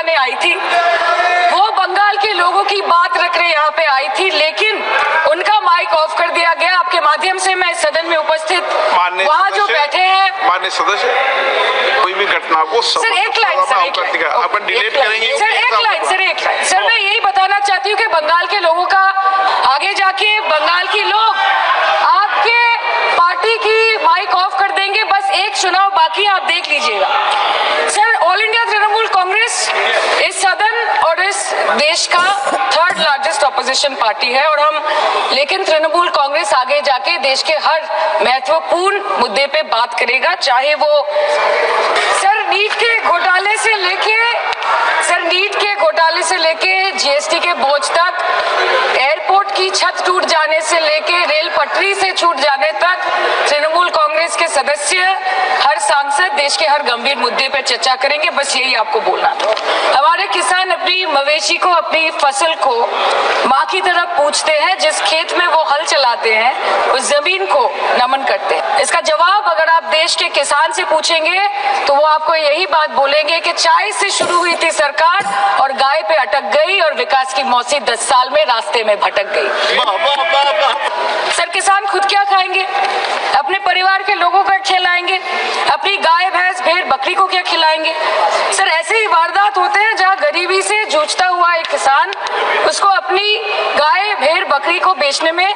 करने आई थी, वो बंगाल के लोगों की बात रखने यहाँ पे आई थी, लेकिन उनका माइक ऑफ कर दिया गया। आपके माध्यम से मैं सदन में उपस्थित वहाँ जो बैठे हैं माननीय सदस्य, कोई भी घटना को सर एक लाइन अपन डिलीट करेंगे। सर एक लाइन सर मैं यही बताना चाहती हूँ कि बंगाल के लोगों का आगे जाके बंगाल के लोग आपके पार्टी की माइक ऑफ कर देंगे। बस एक चुनाव बाकी, आप देख लीजिएगा। Sir, all India Trinamool Congress इस सदन और इस देश का थर्ड लार्जेस्ट ऑपोजिशन पार्टी है, और लेकिन तृणमूल कांग्रेस आगे जाके देश के हर महत्वपूर्ण मुद्दे पे बात करेगा, चाहे वो सर नीट के घोटाले से लेके जीएसटी के बोझ तक, एयरपोर्ट की छत टूट जाने से लेके रेल पटरी से छूट जाने तक, तृणमूल कांग्रेस के सदस्य, हर सांसद देश के हर गंभीर मुद्दे पर चर्चा करेंगे। बस यही आपको बोलना था। हमारे किसान अपनी मवेशी को, अपनी फसल को माँ की तरफ पूछते हैं। जिस खेत में वो हल चलाते हैं, उस जमीन को नमन करते हैं। इसका जवाब अगर आप देश के किसान से पूछेंगे तो वो आपको यही बात बोलेंगे कि चाय से शुरू हुई थी सरकार और गाय पे अटक गई, और विकास की मौसी 10 साल में रास्ते में भटक गई। सर, किसान खुद क्या खाएंगे? अपने परिवार के लोगों को खिलाएंगे? अपनी गाय, भैंस, भेड़, बकरी को क्या खिलाएंगे? सर, ऐसे ही वारदात होते हैं जहां गरीबी से जूझता हुआ एक किसान उसको अपनी गाय, भेड़, बकरी को बेचने में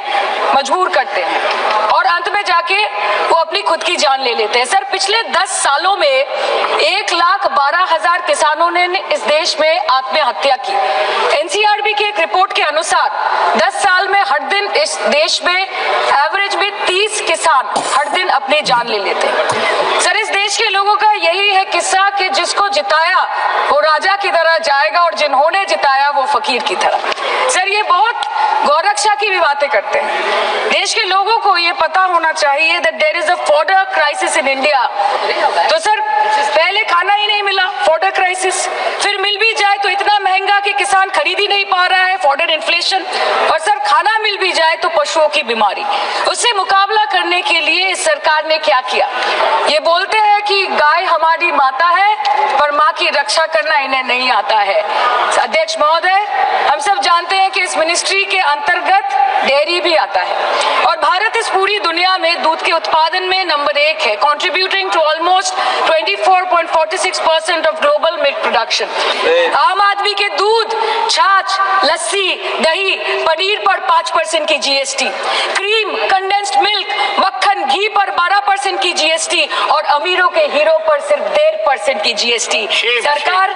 मजबूर करते हैं, और अंत में जाके वो अपनी खुद की जान ले लेते हैं। सर, पिछले 10 सालों में 1,12,000 किसानों ने इस देश में आत्महत्या की। एनसीआरबी की एक रिपोर्ट के अनुसार 10 साल में हर दिन इस देश में एवरेज में 30 किसान हर दिन अपनी जान ले लेते हैं। सर, इस देश के लोगों का यही है किस्सा कि जिसको जिताया वो राजा की तरह जाएगा, और जिन्होंने जिताया वो फकीर की तरह। सर, ये बहुत गौरक्षा की भी बातें करते हैं। देश के लोगों को ये पता होना चाहिए that there is a fodder crisis in India। तो सर, पहले खाना ही नहीं मिला, फॉडर क्राइसिस, फिर मिल भी जाए तो इतना महंगा कि किसान खरीद ही नहीं पा रहा है, फॉडर इन्फ्लेशन, और सर खाना मिल भी जाए तो पशुओं की बीमारी। उससे मुकाबला करने के लिए इस सरकार ने क्या किया? ये बोलते हैं कि गाय हमारी माता है, पर माँ की रक्षा करना इन्हें नहीं आता है। अध्यक्ष महोदय, हम सब जानते हैं कि इस मिनिस्ट्री के अंतर्गत डेयरी भी आता है, और भारत इस पूरी दुनिया में दूध के उत्पादन में नंबर 1 है, contributing to almost 24.46% of global milk production। आम आदमी के दूध, छाछ, लस्सी, दही, पनीर पर 5% की जीएसटी, क्रीम, कंडेंस्ड मिल्क, मक्खन, घी पर 12% की जीएसटी, और अमीरों के हीरो पर सिर्फ 1.5% की जीएसटी। सरकार